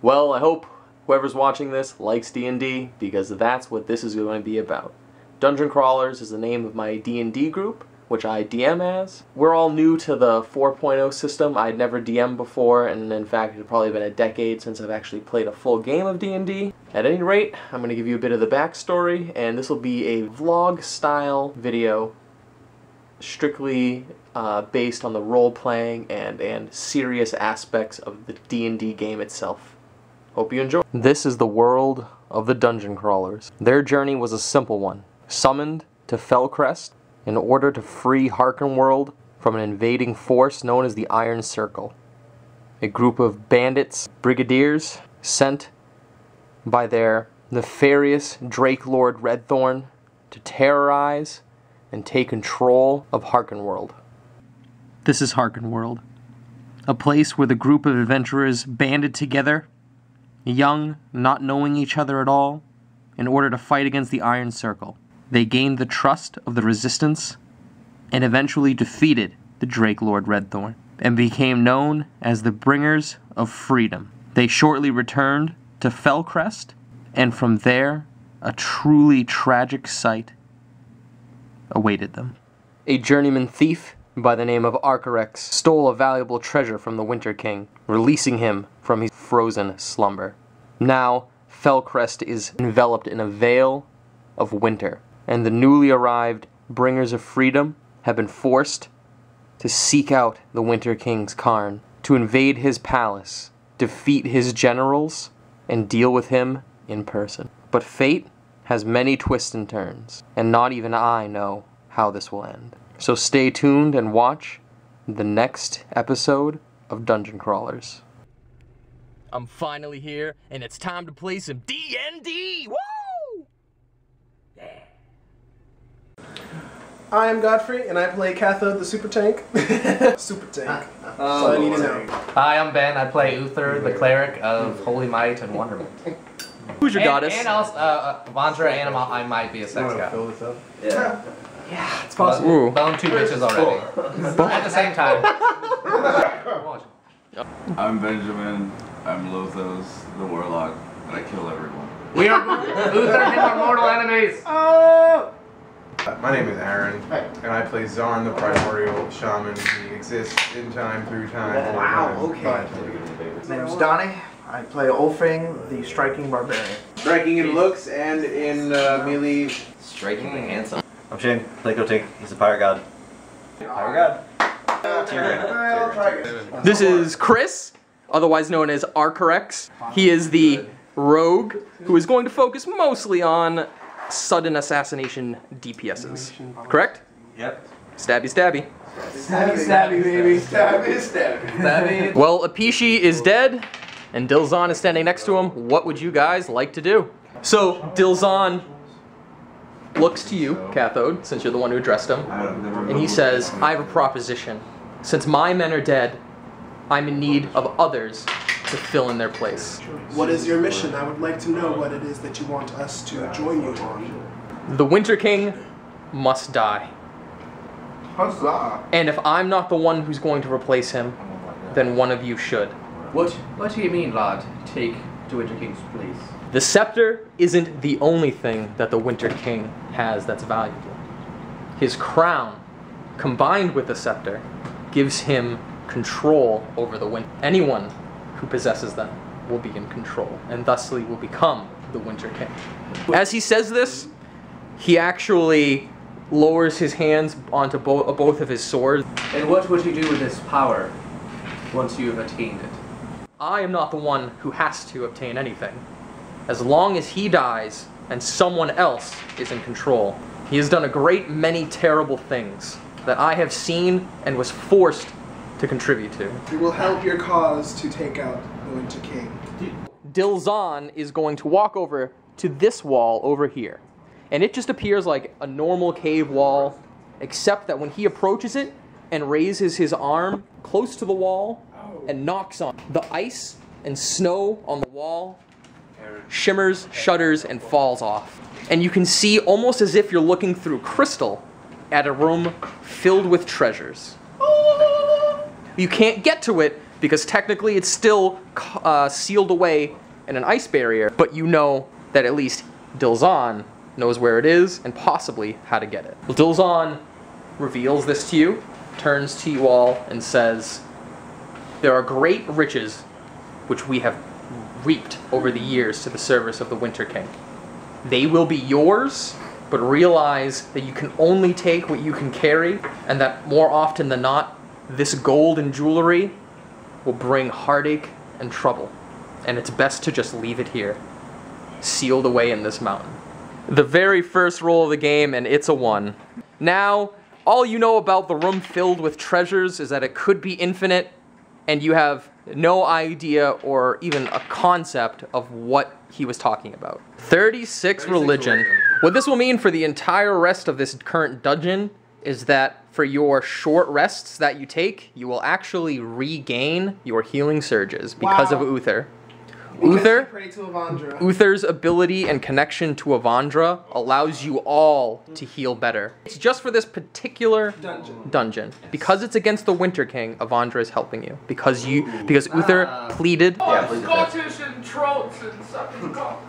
Well, I hope whoever's watching this likes D&D, because that's what this is going to be about. Dungeon Crawlers is the name of my D&D group, which I DM as. We're all new to the 4.0 system. I'd never DM'd before, and in fact, it's probably been a decade since I've actually played a full game of D&D. At any rate, I'm going to give you a bit of the backstory, and this will be a vlog-style video, strictly based on the role-playing and serious aspects of the D&D game itself. Hope you enjoy. This is the world of the Dungeon Crawlers. Their journey was a simple one. Summoned to Fellcrest in order to free Harkenworld from an invading force known as the Iron Circle. A group of bandits, brigadiers, sent by their nefarious Drake Lord Redthorn to terrorize and take control of Harkenworld. This is Harkenworld, a place where the group of adventurers banded together, young, not knowing each other at all, in order to fight against the Iron Circle. They gained the trust of the Resistance and eventually defeated the Drake Lord Redthorn and became known as the Bringers of Freedom. They shortly returned to Fellcrest, and from there, a truly tragic sight awaited them. A journeyman thief by the name of Archarex stole a valuable treasure from the Winter King, releasing him from his frozen slumber. Now, Fellcrest is enveloped in a veil of winter, and the newly arrived Bringers of Freedom have been forced to seek out the Winter King's cairn, to invade his palace, defeat his generals, and deal with him in person. But fate has many twists and turns, and not even I know how this will end. So stay tuned and watch the next episode of Dungeon Crawlers. I'm finally here, and it's time to play some D&D! Woo! Yeah. I am Godfrey, and I play Kathaod the Super Tank. Super Tank. That's all I need to know. Hi, I'm Ben. I play Uther, the Cleric of Holy Might and Wonderment. Who's your goddess? And also, Vondra, and I might be a sex guy. Fill this up? Yeah, it's possible. Bone 2 bitches already. At the same time. I'm Benjamin. I'm Lothos, the Warlock, and I kill everyone. We are Uther and our mortal enemies! My name is Aaron, and I play Zarn, the primordial shaman. He exists in time, through time. Wow, okay. My name's Donnie. I play Ulfang, the striking barbarian. Striking in looks and in melee. Strikingly handsome. I'm Shane, play Tink. He's a pirate god. Pirate god. Teargrin. This is Chris, otherwise known as Archarex. He is the rogue who is going to focus mostly on sudden assassination DPSs. Correct? Yep. Stabby stabby. Stabby, stabby, baby. Stabby, stabby. Stabby. Well, Apishi is dead, and Dilzan is standing next to him. What would you guys like to do? So, Dilzan looks to you, Kathaod, since you're the one who addressed him, and he says, I have a proposition. Since my men are dead, I'm in need of others to fill in their place. What is your mission? I would like to know what it is that you want us to join you on. The Winter King must die. Huzzah! And if I'm not the one who's going to replace him, then one of you should. What do you mean, lad? Take the Winter King's place. The scepter isn't the only thing that the Winter King has that's valuable. His crown, combined with the scepter, gives him control over the winter. Anyone who possesses them will be in control, and thusly will become the Winter King. As he says this, he actually lowers his hands onto both of his swords. And what would you do with this power once you have attained it? I am not the one who has to obtain anything. As long as he dies and someone else is in control. He has done a great many terrible things that I have seen and was forced to contribute to. We will help your cause to take out the Winter King. Dilzan is going to walk over to this wall over here. And it just appears like a normal cave wall, except that when he approaches it and raises his arm close to the wall and knocks on the ice and snow on the wall, shimmers, shudders, and falls off. And you can see, almost as if you're looking through crystal, at a room filled with treasures. You can't get to it because technically it's still sealed away in an ice barrier, but you know that at least Dilzahn knows where it is and possibly how to get it. Well, Dilzahn reveals this to you, turns to you all, and says, "There are great riches which we have reaped over the years to the service of the Winter King. They will be yours, but realize that you can only take what you can carry, and that more often than not, this gold and jewelry will bring heartache and trouble. And it's best to just leave it here, sealed away in this mountain." The very first roll of the game, and it's a 1. Now, all you know about the room filled with treasures is that it could be infinite, and you have no idea or even a concept of what he was talking about. 36 religion. What this will mean for the entire rest of this current dungeon is that for your short rests that you take, you will actually regain your healing surges because of Uther. Uther's ability and connection to Avandra allows you all to heal better. It's just for this particular dungeon. Because it's against the Winter King, Avandra is helping you. Because Uther pleaded. Yeah, please. Scottish and trots and sucking cock.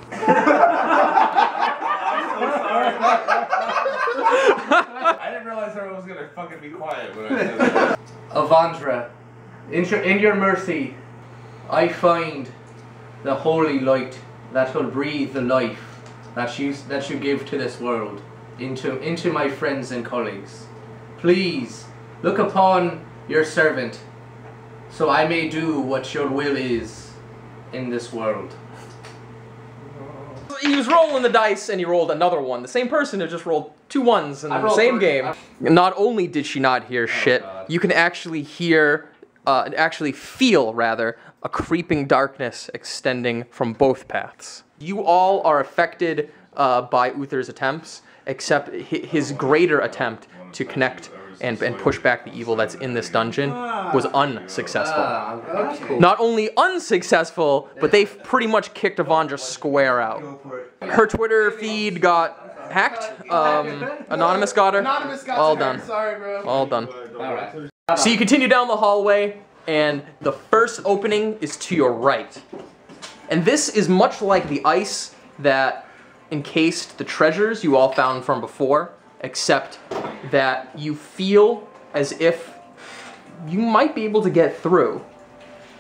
I didn't realize I was gonna fucking be quiet when I said that. Avandra, in your mercy, I find the holy light that will breathe the life that you give to this world into my friends and colleagues. Please look upon your servant, so I may do what your will is in this world. He was rolling the dice and he rolled another 1. The same person who just rolled 2 1s in the same game. Not only did she not hear shit, you can actually hear, feel rather, a creeping darkness extending from both paths. You all are affected by Uther's attempts, except his greater attempt to connect and push back the evil that's in this dungeon was unsuccessful. Okay. Not only unsuccessful, but they've pretty much kicked Avandra square out. Her Twitter feed got hacked. Anonymous got her. All done. Sorry, bro. All done. Alright. So you continue down the hallway, and the first opening is to your right. And this is much like the ice that encased the treasures you all found from before, except that you feel as if you might be able to get through.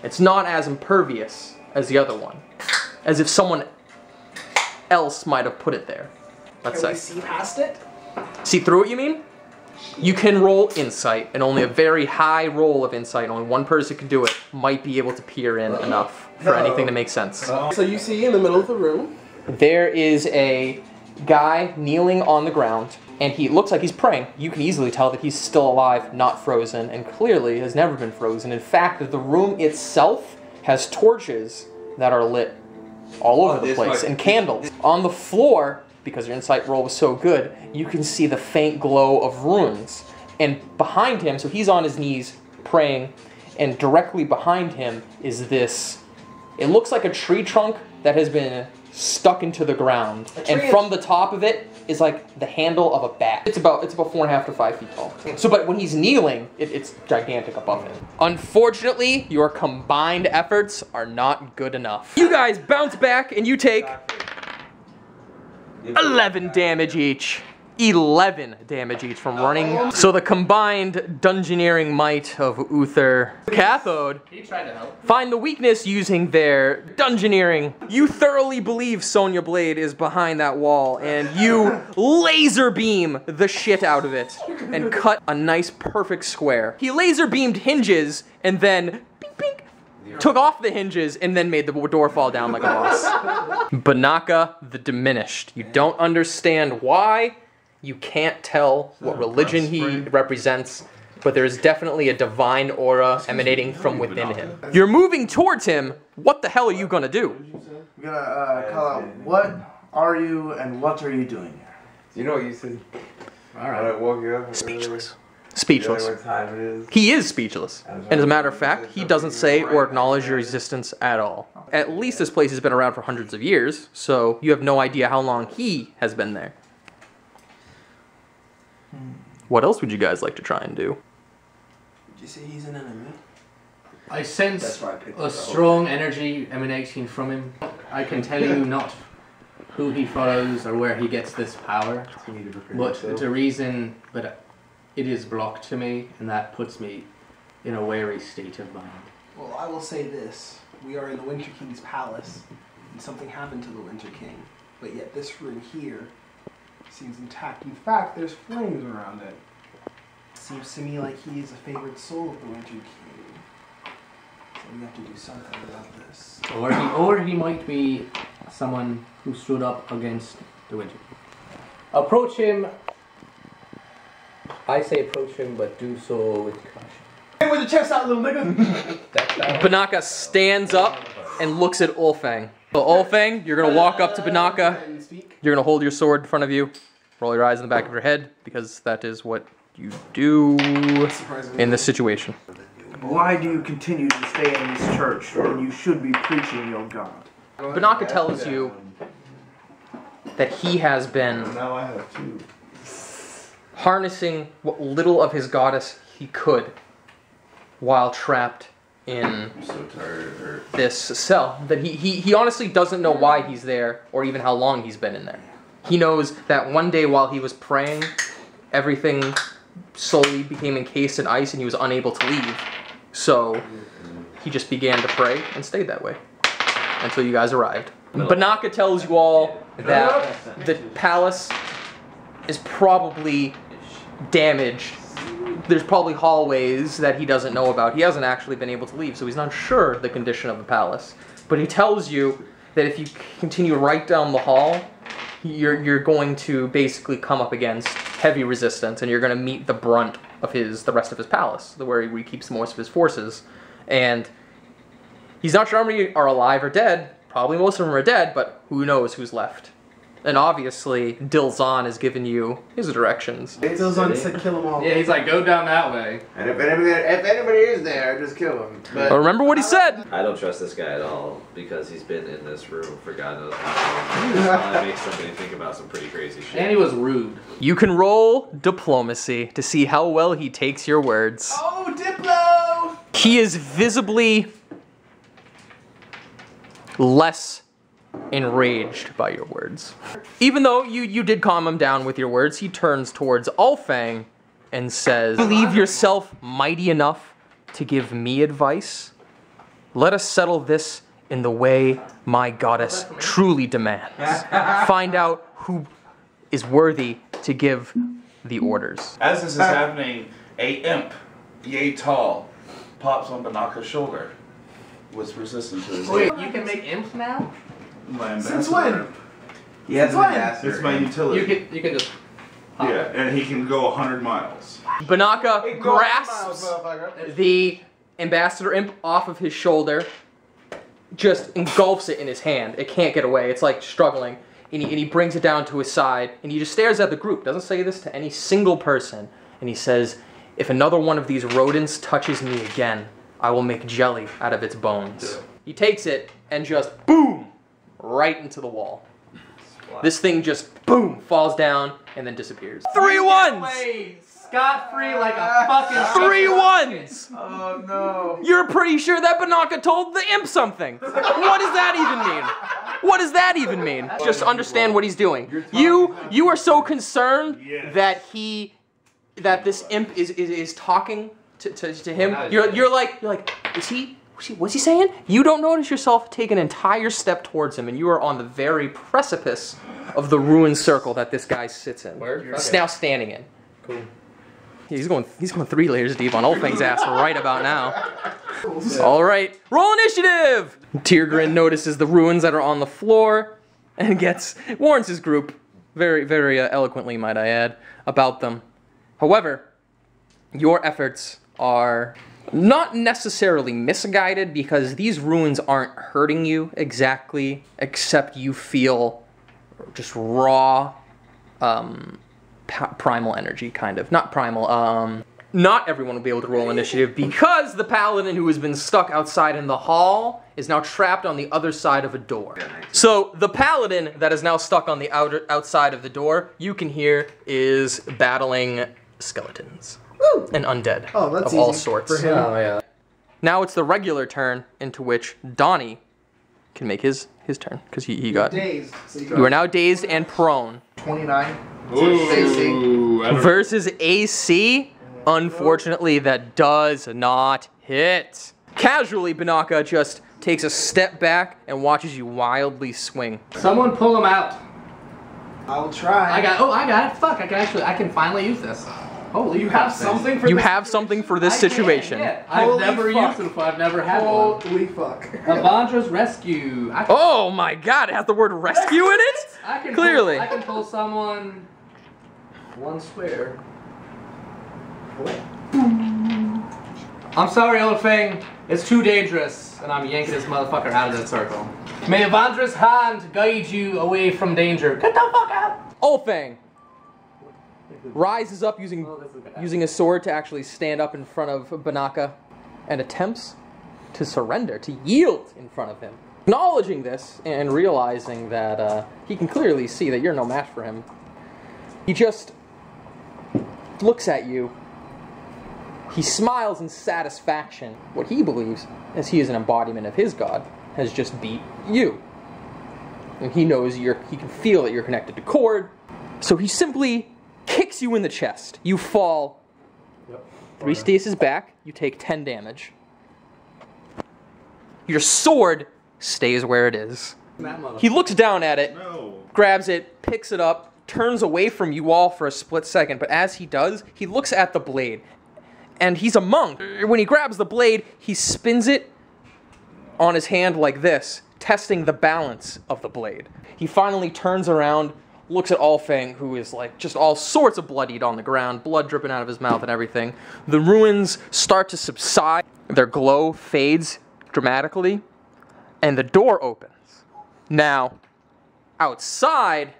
It's not as impervious as the other one. As if someone else might have put it there, let's say. Can we see past it? See through it, you mean? You can roll insight, and only a very high roll of insight, only one person can do it, might be able to peer in enough for anything to make sense. So you see in the middle of the room, there is a guy kneeling on the ground, and he looks like he's praying. You can easily tell that he's still alive, not frozen, and clearly has never been frozen. In fact, the room itself has torches that are lit all over the place, and candles. On the floor, because your insight roll was so good, you can see the faint glow of runes. And behind him, so he's on his knees praying, and directly behind him is this, it looks like a tree trunk that has been stuck into the ground. And from the top of it is like the handle of a bat. It's about 4.5 to 5 feet tall. So, but when he's kneeling, it's gigantic above him. Unfortunately, your combined efforts are not good enough. You guys bounce back and you take 11 damage each. 11 damage each from running. So the combined dungeoneering might of Uther, Kathaod, He tried to help. find the weakness using their dungeoneering. You thoroughly believe Sonya Blade is behind that wall, and you laser beam the shit out of it and cut a nice perfect square. He laser beamed hinges and then bink, bink, took off the hinges and then made the door fall down like a boss. Banaka the Diminished. You don't understand why. You can't tell what religion he represents, but there is definitely a divine aura emanating from within him. You're moving towards him. What the hell are you gonna do? I'm gonna call out, what are you and what are you doing here? You know what you said? Alright. When I woke you up. Speechless. You Speechless. know what time it is? He is speechless. And as a matter of fact, he doesn't say or acknowledge your existence at all. At least this place has been around for hundreds of years, so you have no idea how long he has been there. What else would you guys like to try and do? did you say he's an enemy? I sense a strong energy emanating from him. I can tell you not who he follows or where he gets this power, but it is blocked to me, and that puts me in a wary state of mind. Well, I will say this. We are in the Winter King's palace, and something happened to the Winter King. But yet this room here seems intact. In fact, there's flames around it. Seems to me like he is a favored soul of the Winter King. So we have to do something about this. Or he might be someone who stood up against the Winter King. Approach him. I say approach him, but do so with caution. Hey, with the chest out, little nigga! Banaka stands up and looks at Ulfang. So Ulfang, you're gonna walk up to Banaka. You're gonna hold your sword in front of you. Roll your eyes in the back of your head, because that is what you do in this situation. Why do you continue to stay in this church when you should be preaching your God? Banaka tells you that he has been Now I have two. harnessing what little of his goddess he could while trapped in I'm so tired of her. this cell. That he honestly doesn't know why he's there or even how long he's been in there. He knows that one day while he was praying, everything slowly became encased in ice and he was unable to leave. So he just began to pray and stayed that way until you guys arrived. Banaka tells you all that the palace is probably damaged. There's probably hallways that he doesn't know about. He hasn't actually been able to leave, so he's not sure the condition of the palace. But he tells you that if you continue right down the hall, you're going to basically come up against heavy resistance, and you're going to meet the brunt of the rest of his palace, where he keeps most of his forces. And he's not sure how many are alive or dead. Probably most of them are dead, but who knows who's left. And obviously, Dilzahn has given you his directions. Dilzahn said kill them all. Yeah, he's like, go down that way. And if anybody is there, just kill him. But remember what he said! I don't trust this guy at all, because he's been in this room for God knows how long. This probably makes somebody think about some pretty crazy shit. And he was rude. You can roll diplomacy to see how well he takes your words. Oh, Diplo! He is visibly less enraged by your words. Even though you did calm him down with your words, he turns towards Ulfang and says, "Believe yourself mighty enough to give me advice? Let us settle this in the way my goddess truly demands. Find out who is worthy to give the orders." As this is happening, a imp, yay tall, pops on Banaka's shoulder. Was resistant to his Wait, you can make imps now? Since when? Yeah, It's my utility. You can just. Yeah, and he can go 100 miles. Banaka grasps the ambassador imp off of his shoulder, just engulfs it in his hand. It can't get away. It's like struggling. And he brings it down to his side, and he just stares at the group. Doesn't say this to any single person. And he says, "If another one of these rodents touches me again, I will make jelly out of its bones." He takes it and just boom, right into the wall. This thing just boom falls down and then disappears. 3 ones! Scot-free like a fucking 3 ones! Oh no. You're pretty sure that Banaka told the imp something. What does that even mean? What does that even mean? Just understand what he's doing. You are so concerned that this imp is talking to him. You're like, what's he saying? You don't notice yourself take an entire step towards him, and you are on the very precipice of the ruined circle that this guy sits in. He's now standing in. Cool. Yeah, he's going 3 layers deep on Ulfang's ass right about now. All right, roll initiative. Teargrin notices the ruins that are on the floor and warns his group very, very eloquently, might I add, about them. However, your efforts are not necessarily misguided, because these ruins aren't hurting you exactly, except you feel just raw primal energy, kind of. Not primal, not everyone will be able to roll initiative, because the paladin who has been stuck outside in the hall is now trapped on the other side of a door. So the paladin that is now stuck on the outside of the door, you can hear, is battling skeletons. And undead of all sorts. For him. Oh yeah. Now it's the regular turn into which Donnie can make his turn because he got dazed. So you are now dazed and prone. 29. Ooh, Versus AC. Unfortunately, that does not hit. Casually, Banaka just takes a step back and watches you wildly swing. Someone pull him out. I'll try. I got it. Fuck, I can finally use this. Holy You have something for You this have something for this situation. Yeah. I've Holy never fuck. used it before. I've never had one. Holy fuck. Avandra's Rescue. Oh my god, it has the word rescue in it? Clearly. I can pull someone one square. I'm sorry, Ulfang. It's too dangerous, and I'm yanking this motherfucker out of that circle. May Avandra's hand guide you away from danger. Get the fuck out! Ulfang rises up using a sword to actually stand up in front of Banaka and attempts to surrender, to yield in front of him. Acknowledging this and realizing that he can clearly see that you're no match for him, he just looks at you. He smiles in satisfaction. What he believes, as he is an embodiment of his god, has just beat you. And he knows he can feel that you're connected to cord, so he simply kicks you in the chest. You fall 3 stasis back, you take 10 damage. Your sword stays where it is. He looks down at it, grabs it, picks it up, turns away from you all for a split second, but as he does, he looks at the blade. And he's a monk. When he grabs the blade, he spins it on his hand like this, testing the balance of the blade. He finally turns around, looks at Ulfang, who is like just all sorts of bloodied on the ground, blood dripping out of his mouth and everything. The ruins start to subside, their glow fades dramatically, and the door opens. Now, outside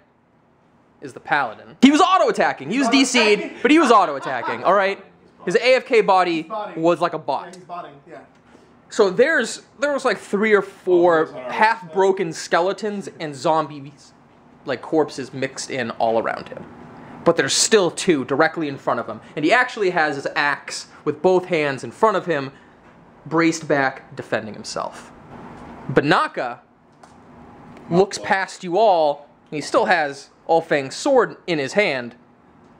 is the paladin. He was auto-attacking. He was DC'd, but he was auto-attacking, all right? His AFK body was like a bot. Yeah, he's botting, yeah. So there was like 3 or 4 half-broken skeletons and zombies, like corpses mixed in all around him. But there's still 2 directly in front of him. And he actually has his axe with both hands in front of him, braced back, defending himself. Banaka looks past you all, and he still has Ulfang's sword in his hand,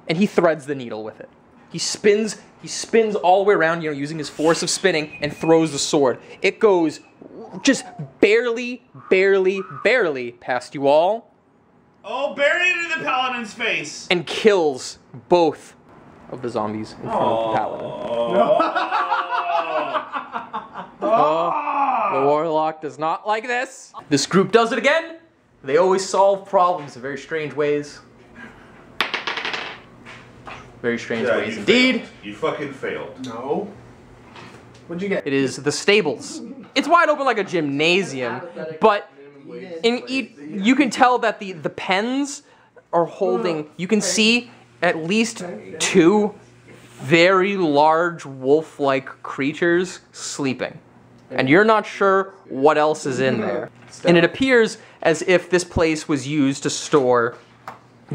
and he threads the needle with it. He spins all the way around, you know, using his force of spinning, and throws the sword. It goes just barely past you all. Oh, bury it in the paladin's face! And kills both of the zombies in front of the paladin. The warlock does not like this. This group does it again. They always solve problems in very strange ways. Very strange ways indeed. You fucking failed. No. What'd you get? It is the stables. It's wide open like a gymnasium, but you can tell that the pens are holding, you can see at least 2 very large wolf-like creatures sleeping. And you're not sure what else is in there. And it appears as if this place was used to store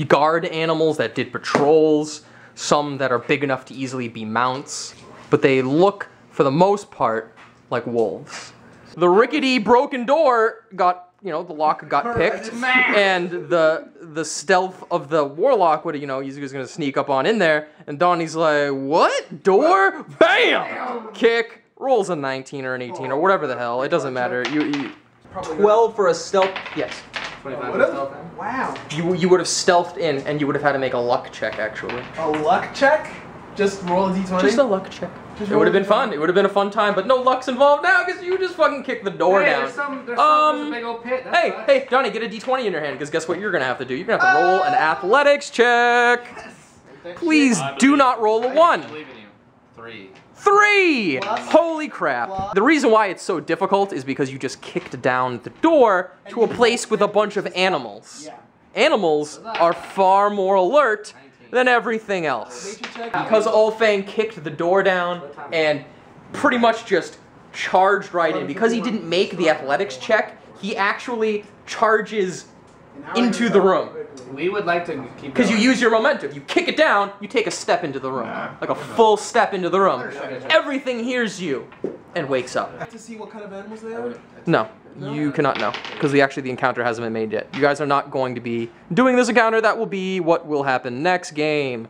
guard animals that did patrols, some that are big enough to easily be mounts, but they look, for the most part, like wolves. The rickety broken door got, you know, the lock got picked, and the stealth of the warlock would, you know, he's gonna sneak up on in there, and Donnie's like, what? Door? BAM! Kick, rolls a 19 or an 18 or whatever the hell, it doesn't matter. You 12 for a stealth, yes. 25 for stealth. Wow. You would have stealthed in, and you would have had to make a luck check, actually. A luck check? Just roll a d20? Just a luck check. It would have been fun. It would have been a fun time, but no luck's involved now because you just fucking kicked the door down. There's a big old pit. Hey, Donnie, get a d20 in your hand because guess what you're gonna have to do? You're gonna have to roll an athletics check. Please do not roll a 1. I believe in you. 3. 3! Holy crap. The reason why it's so difficult is because you just kicked down the door to a place with a bunch of animals. Animals are far more alert than everything else. Because Ulfang kicked the door down and pretty much just charged right in. Because he didn't make the athletics check, he actually charges into the room. We would like to keep Because you use your momentum. You kick it down, you take a step into the room. Like a full step into the room. Everything hears you. and wakes up. To see what kind of animals they are? No, you cannot know, because the encounter hasn't been made yet. You guys are not going to be doing this encounter. That will be what will happen next game.